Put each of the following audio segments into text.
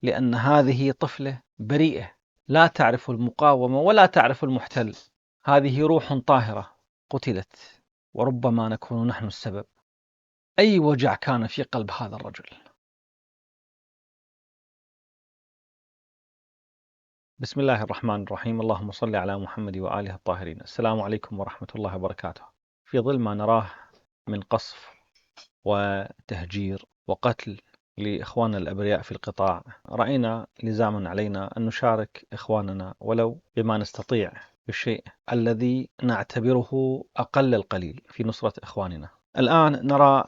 لأن هذه طفلة بريئة لا تعرف المقاومة ولا تعرف المحتل. هذه روح طاهرة قتلت، وربما نكون نحن السبب. أي وجع كان في قلب هذا الرجل. بسم الله الرحمن الرحيم. اللهم صل على محمد وآله الطاهرين. السلام عليكم ورحمة الله وبركاته. في ظل ما نراه من قصف وتهجير وقتل لإخواننا الأبرياء في القطاع، رأينا لزاما علينا أن نشارك إخواننا ولو بما نستطيع، بالشيء الذي نعتبره أقل القليل في نصرة إخواننا. الآن نرى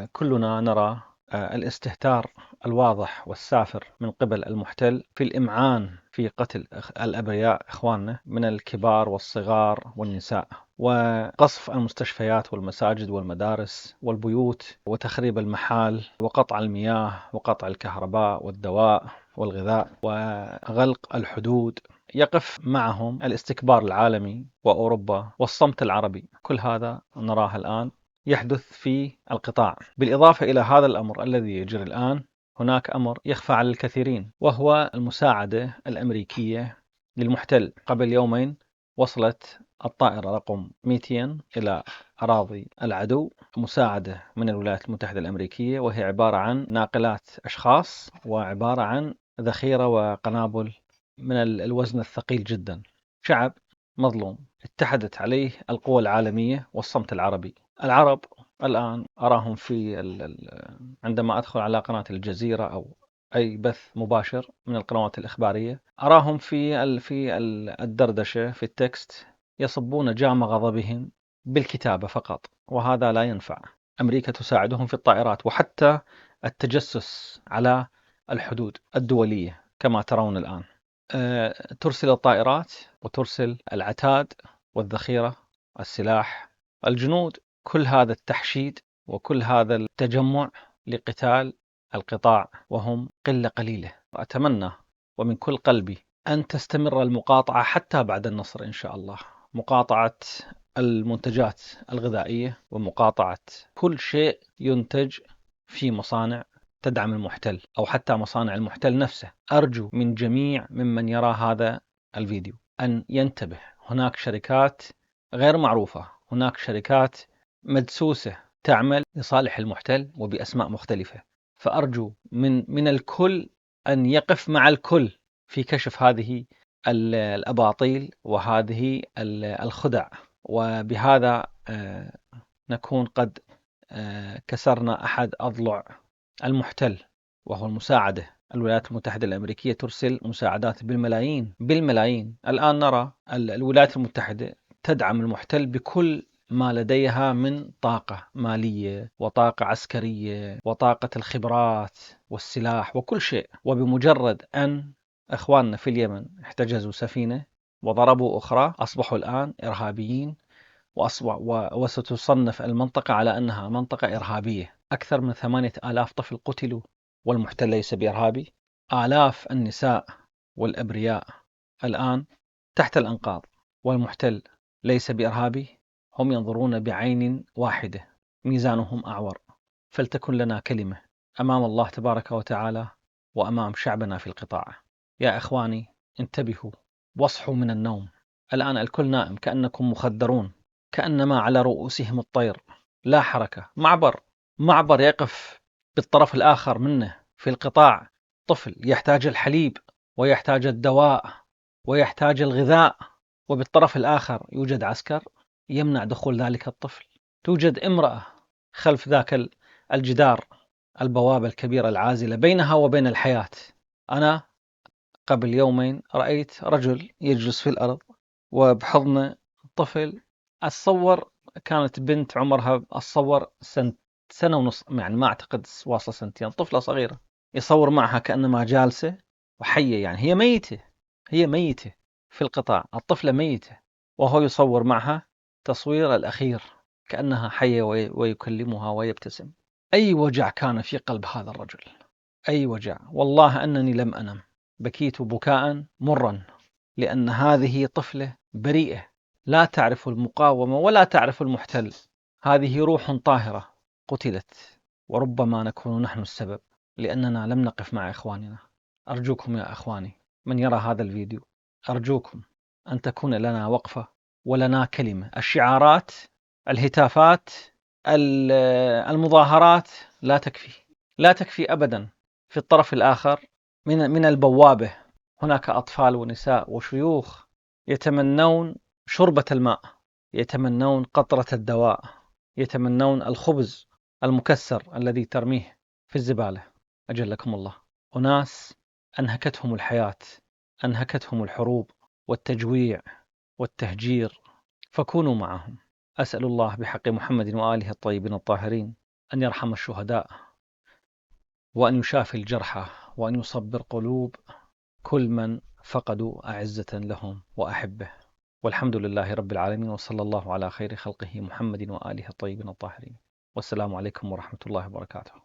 كلنا نرى الاستهتار الواضح والسافر من قبل المحتل في الإمعان في قتل الأبرياء إخواننا من الكبار والصغار والنساء، وقصف المستشفيات والمساجد والمدارس والبيوت، وتخريب المحال، وقطع المياه وقطع الكهرباء والدواء والغذاء، وغلق الحدود. يقف معهم الاستكبار العالمي وأوروبا والصمت العربي. كل هذا نراه الآن يحدث في القطاع. بالإضافة إلى هذا الأمر الذي يجري الآن، هناك أمر يخفى على الكثيرين، وهو المساعدة الأمريكية للمحتل. قبل يومين وصلت الطائرة رقم 200 إلى أراضي العدو، مساعدة من الولايات المتحدة الأمريكية، وهي عبارة عن ناقلات أشخاص وعبارة عن ذخيرة وقنابل من الوزن الثقيل جدا. شعب مظلوم اتحدت عليه القوى العالمية والصمت العربي. العرب الآن أراهم عندما أدخل على قناة الجزيرة أو أي بث مباشر من القنوات الإخبارية، أراهم في الدردشة في التكست يصبون جام غضبهم بالكتابة فقط، وهذا لا ينفع. أمريكا تساعدهم في الطائرات وحتى التجسس على الحدود الدولية كما ترون الآن. ترسل الطائرات وترسل العتاد والذخيرة، السلاح، الجنود. كل هذا التحشيد وكل هذا التجمع لقتال القطاع، وهم قلة قليلة. أتمنى ومن كل قلبي أن تستمر المقاطعة حتى بعد النصر إن شاء الله. مقاطعة المنتجات الغذائية، ومقاطعة كل شيء ينتج في مصانع تدعم المحتل أو حتى مصانع المحتل نفسه. أرجو من جميع ممن يرى هذا الفيديو أن ينتبه. هناك شركات غير معروفة، هناك شركات مدسوسة تعمل لصالح المحتل وبأسماء مختلفة. فأرجو من الكل أن يقف مع الكل في كشف هذه الأباطيل وهذه الخدع. وبهذا نكون قد كسرنا أحد أضلع المحتل، وهو المساعدة. الولايات المتحدة الأمريكية ترسل مساعدات بالملايين. الآن نرى الولايات المتحدة تدعم المحتل بكل ما لديها من طاقة مالية وطاقة عسكرية وطاقة الخبرات والسلاح وكل شيء. وبمجرد أن إخواننا في اليمن احتجزوا سفينة وضربوا أخرى، أصبحوا الآن إرهابيين، وستصنف المنطقة على أنها منطقة إرهابية. أكثر من 8,000 طفل قتلوا والمحتل ليس بإرهابي. آلاف النساء والأبرياء الآن تحت الأنقاض والمحتل ليس بإرهابي. هم ينظرون بعين واحدة، ميزانهم أعور. فلتكن لنا كلمة أمام الله تبارك وتعالى وأمام شعبنا في القطاع. يا إخواني انتبهوا واصحوا من النوم. الآن الكل نائم كأنكم مخدرون، كأنما على رؤوسهم الطير. لا حركة. معبر يقف بالطرف الآخر منه في القطاع طفل يحتاج الحليب ويحتاج الدواء ويحتاج الغذاء، وبالطرف الآخر يوجد عسكر يمنع دخول ذلك الطفل. توجد امرأة خلف ذاك الجدار، البوابة الكبيرة العازلة بينها وبين الحياة. أنا قبل يومين رأيت رجل يجلس في الأرض وبحضنه طفل. أتصور كانت بنت عمرها أتصور سنة ونص، يعني ما أعتقد واصلة سنتين. طفلة صغيرة يصور معها كأنما جالسة وحية، يعني هي ميتة في القطاع. الطفلة ميتة وهو يصور معها تصوير الأخير كأنها حية ويكلمها ويبتسم. أي وجع كان في قلب هذا الرجل، أي وجع. والله أنني لم أنم، بكيت بكاء مرا، لأن هذه طفلة بريئة لا تعرف المقاومة ولا تعرف المحتل. هذه روح طاهرة قتلت، وربما نكون نحن السبب لأننا لم نقف مع إخواننا. أرجوكم يا أخواني من يرى هذا الفيديو، أرجوكم أن تكون لنا وقفة ولنا كلمة. الشعارات، الهتافات، المظاهرات لا تكفي أبدا. في الطرف الآخر من البوابة هناك أطفال ونساء وشيوخ يتمنون شربة الماء، يتمنون قطرة الدواء، يتمنون الخبز المكسر الذي ترميه في الزبالة. أجلكم الله. أناس أنهكتهم الحياة، أنهكتهم الحروب والتجويع والتهجير، فكونوا معهم. أسأل الله بحق محمد وآله الطيبين الطاهرين أن يرحم الشهداء، وأن يشافي الجرحى، وأن يصبر قلوب كل من فقدوا أعزة لهم وأحبه. والحمد لله رب العالمين، وصلى الله على خير خلقه محمد وآله الطيبين الطاهرين. والسلام عليكم ورحمة الله وبركاته.